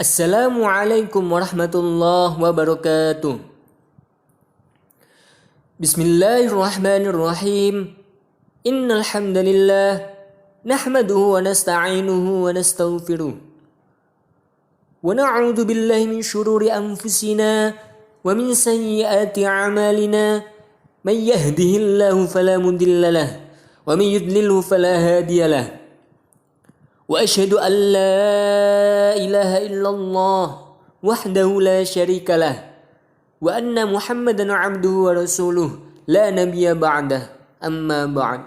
Assalamualaikum warahmatullahi wabarakatuh. Bismillahirrahmanirrahim. Innal hamdalillah nahmaduhu wa nasta'inuhu wa nastaghfiruh. Wa na'udzu billahi min shururi anfusina wa min sayyiati a'malina. May yahdihillahu fala mudilla lahu wa may yudlilhu fala hadiya lahu. Wa asyhadu an la ilaha illallah wahdahu la syarika lah wa anna Muhammadan abduhu wa rasuluh la nabiyya ba'dah amma ba'd.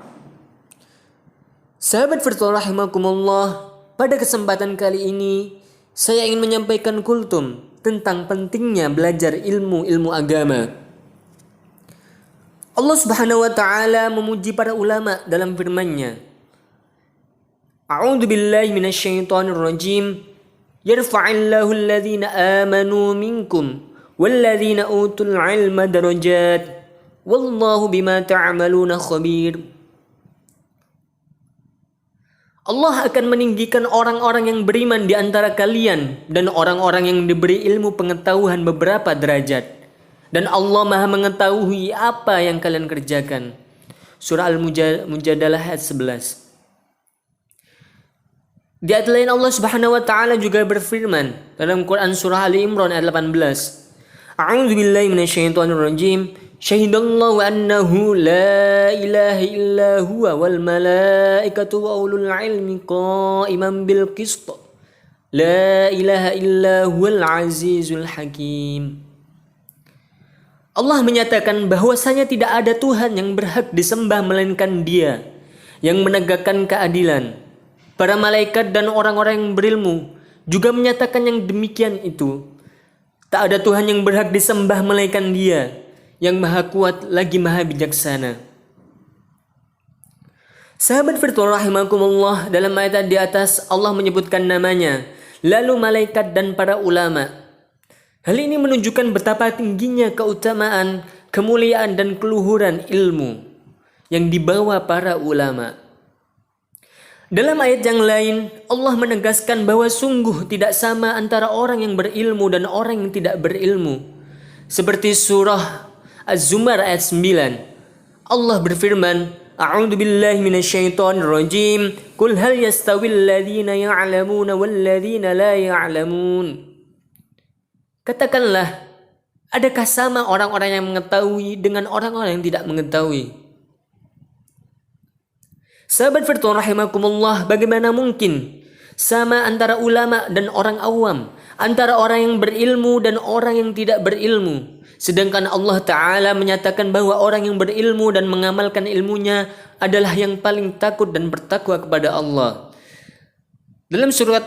Sahabat Firtul rahimakumullah, pada kesempatan kali ini saya ingin menyampaikan kultum tentang pentingnya belajar ilmu agama. Allah Subhanahu wa taala memuji para ulama dalam firman-Nya. A'udzu billahi minasyaitonir rajim. Yarfa'illahu alladhina amanu minkum walladzina utul ilma darajat. Wallahu bima ta'maluna khabir. Allah akan meninggikan orang-orang yang beriman di antara kalian dan orang-orang yang diberi ilmu pengetahuan beberapa derajat. Dan Allah Maha mengetahui apa yang kalian kerjakan. Surah Al-Mujadalah ayat 11. Di ayat lain Allah Subhanahu wa taala juga berfirman dalam Quran surah Ali Imran ayat 18. A'udzu billahi minasyaitonir rajim. Syahidallahu annahu la ilaha illa huwa wal malaikatu wa ulul ilmi qa'iman bil qist. La ilaha illa huwal azizul hakim. Allah menyatakan bahwasanya tidak ada Tuhan yang berhak disembah melainkan Dia yang menegakkan keadilan. Para malaikat dan orang-orang yang berilmu juga menyatakan yang demikian itu. Tak ada Tuhan yang berhak disembah melainkan Dia yang maha kuat lagi maha bijaksana. Sahabat Firtul rahimakumullah, dalam ayat di atas Allah menyebutkan namanya, lalu malaikat dan para ulama. Hal ini menunjukkan betapa tingginya keutamaan, kemuliaan dan keluhuran ilmu yang dibawa para ulama. Dalam ayat yang lain, Allah menegaskan bahwa sungguh tidak sama antara orang yang berilmu dan orang yang tidak berilmu. Seperti surah Az-Zumar ayat 9. Allah berfirman, A'udzu billahi minasyaitonir rajim. Qul hal yastawil ladzina ya'lamuna wal ladzina la ya'lamun. Katakanlah, adakah sama orang-orang yang mengetahui dengan orang-orang yang tidak mengetahui? Sahabat Firtul rahimakumullah, bagaimana mungkin sama antara ulama dan orang awam, antara orang yang berilmu dan orang yang tidak berilmu? Sedangkan Allah Ta'ala menyatakan bahwa orang yang berilmu dan mengamalkan ilmunya adalah yang paling takut dan bertakwa kepada Allah. Dalam surat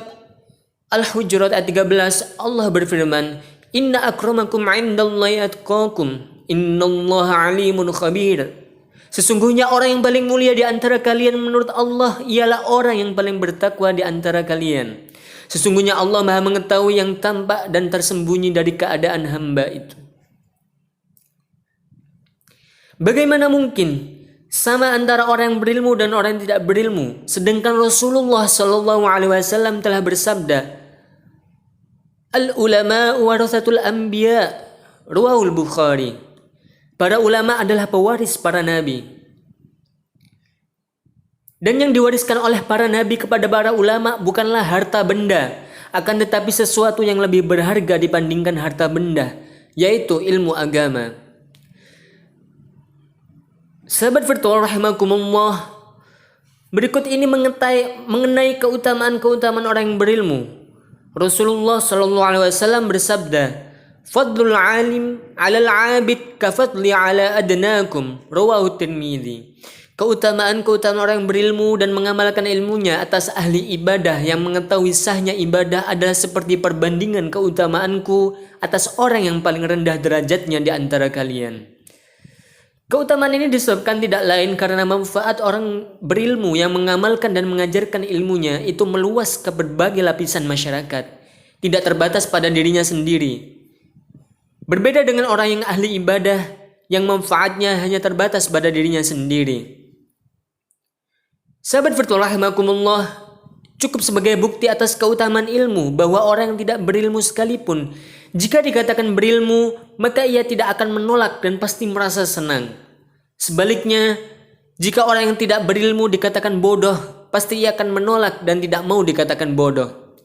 Al-Hujurat ayat 13, Allah berfirman, Inna akramakum indallahi atqakum, innallaha alimun khabir. Sesungguhnya orang yang paling mulia di antara kalian menurut Allah ialah orang yang paling bertakwa di antara kalian. Sesungguhnya Allah Maha mengetahui yang tampak dan tersembunyi dari keadaan hamba itu. Bagaimana mungkin sama antara orang yang berilmu dan orang yang tidak berilmu? Sedangkan Rasulullah SAW telah bersabda, Al-ulama warathatul anbiya, Rawahul Bukhari. Para ulama adalah pewaris para nabi. Dan yang diwariskan oleh para nabi kepada para ulama bukanlah harta benda, akan tetapi sesuatu yang lebih berharga dibandingkan harta benda, yaitu ilmu agama. Sahabat Firtul rahimakumullah, berikut ini mengenai keutamaan-keutamaan orang yang berilmu. Rasulullah SAW bersabda, Fadlul alim alal abid kafadli ala adnakum, Rawahu Tirmidzi. Keutamaan-keutamaan orang yang berilmu dan mengamalkan ilmunya atas ahli ibadah yang mengetahui sahnya ibadah adalah seperti perbandingan keutamaanku atas orang yang paling rendah derajatnya di antara kalian. Keutamaan ini disebabkan tidak lain karena manfaat orang berilmu yang mengamalkan dan mengajarkan ilmunya itu meluas ke berbagai lapisan masyarakat, tidak terbatas pada dirinya sendiri. Berbeda dengan orang yang ahli ibadah yang manfaatnya hanya terbatas pada dirinya sendiri. Sahabat Firtul rahimakumullah, Cukup sebagai bukti atas keutamaan ilmu bahwa orang yang tidak berilmu sekalipun, jika dikatakan berilmu, maka ia tidak akan menolak dan pasti merasa senang. Sebaliknya, jika orang yang tidak berilmu dikatakan bodoh, pasti ia akan menolak dan tidak mau dikatakan bodoh.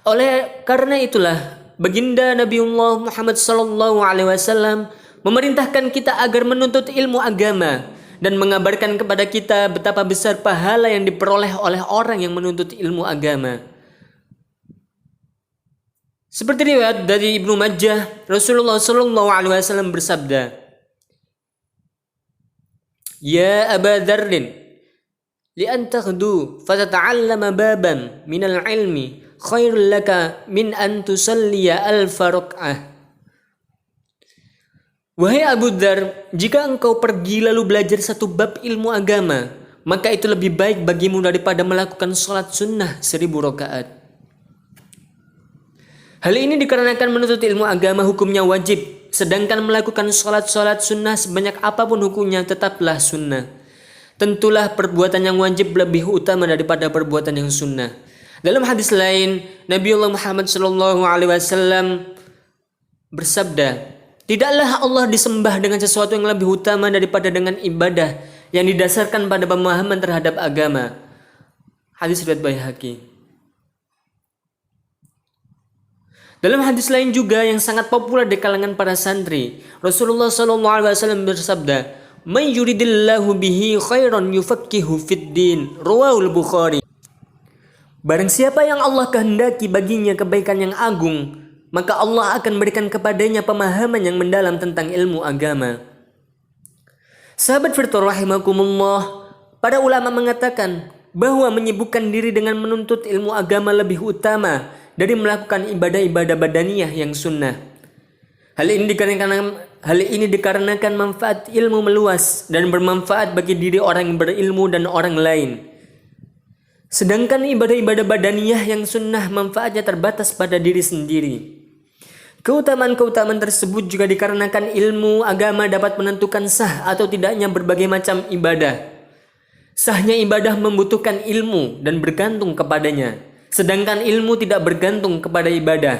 Oleh karena itulah, baginda Nabiullah Muhammad SAW memerintahkan kita agar menuntut ilmu agama dan mengabarkan kepada kita betapa besar pahala yang diperoleh oleh orang yang menuntut ilmu agama. Seperti riwayat dari Ibnu Majah, Rasulullah SAW bersabda, "Ya Aba Dzarrin, li an taghdu fatata'allama baban minal ilmi khairul laka min an tusalliya alfa rak'ah." Wahai Abu Dzar, jika engkau pergi lalu belajar satu bab ilmu agama, maka itu lebih baik bagimu daripada melakukan sholat sunnah 1000 rakaat. Hal ini dikarenakan menuntut ilmu agama hukumnya wajib, sedangkan melakukan sholat sunnah sebanyak apapun hukumnya tetaplah sunnah. Tentulah perbuatan yang wajib lebih utama daripada perbuatan yang sunnah. Dalam hadis lain, Nabiullah Muhammad SAW bersabda, "Tidaklah Allah disembah dengan sesuatu yang lebih utama daripada dengan ibadah yang didasarkan pada pemahaman terhadap agama." Hadis riwayat Baihaqi. Dalam hadis lain juga yang sangat populer di kalangan para santri, Rasulullah SAW bersabda, "Man yuridillahu bihi khairan yufaqqihu fid din." Rawahul Bukhari. Barang siapa yang Allah kehendaki baginya kebaikan yang agung, maka Allah akan berikan kepadanya pemahaman yang mendalam tentang ilmu agama. Sahabat firman rahimakumullah, para ulama mengatakan bahwa menyibukkan diri dengan menuntut ilmu agama lebih utama dari melakukan ibadah-ibadah badaniyah yang sunnah. Hal ini dikarenakan manfaat ilmu meluas dan bermanfaat bagi diri orang yang berilmu dan orang lain. Sedangkan ibadah-ibadah badaniyah yang sunnah manfaatnya terbatas pada diri sendiri. Keutamaan-keutamaan tersebut juga dikarenakan ilmu agama dapat menentukan sah atau tidaknya berbagai macam ibadah. Sahnya ibadah membutuhkan ilmu dan bergantung kepadanya, sedangkan ilmu tidak bergantung kepada ibadah.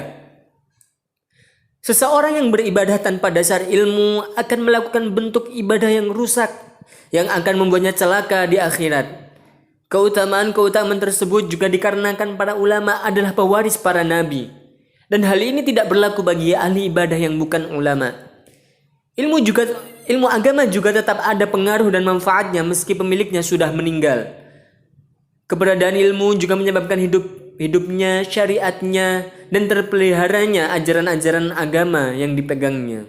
Seseorang yang beribadah tanpa dasar ilmu akan melakukan bentuk ibadah yang rusak, yang akan membuatnya celaka di akhirat. Keutamaan-keutamaan tersebut juga dikarenakan para ulama adalah pewaris para nabi. Dan hal ini tidak berlaku bagi ahli ibadah yang bukan ulama. Ilmu agama juga tetap ada pengaruh dan manfaatnya meski pemiliknya sudah meninggal. Keberadaan ilmu juga menyebabkan hidupnya, syariatnya, dan terpeliharanya ajaran-ajaran agama yang dipegangnya.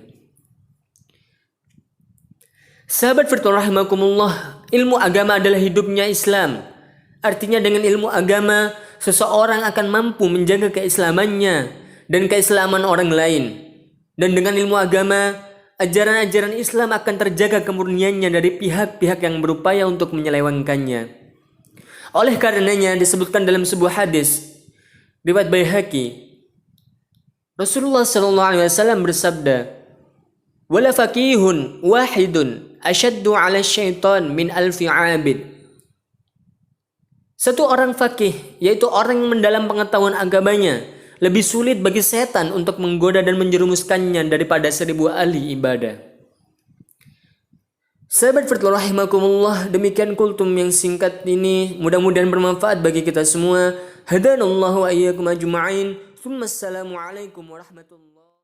Sahabat firman rahimakumullah, ilmu agama adalah hidupnya Islam. Artinya dengan ilmu agama, seseorang akan mampu menjaga keislamannya dan keislaman orang lain. Dan dengan ilmu agama, ajaran-ajaran Islam akan terjaga kemurniannya dari pihak-pihak yang berupaya untuk menyelewengkannya. Oleh karenanya disebutkan dalam sebuah hadis riwayat Baihaqi, Rasulullah SAW bersabda, "Wala faqihun wahidun asyaddu 'ala syaitan min alfi 'abid." Satu orang fakih, yaitu orang yang mendalam pengetahuan agamanya, lebih sulit bagi setan untuk menggoda dan menjerumuskannya daripada 1000 ahli ibadah. Sahabat firman rahimakumullah, demikian kultum yang singkat ini, mudah-mudahan bermanfaat bagi kita semua. Hadanallahu wa iyyakum ajma'in. Assalamualaikum warahmatullahi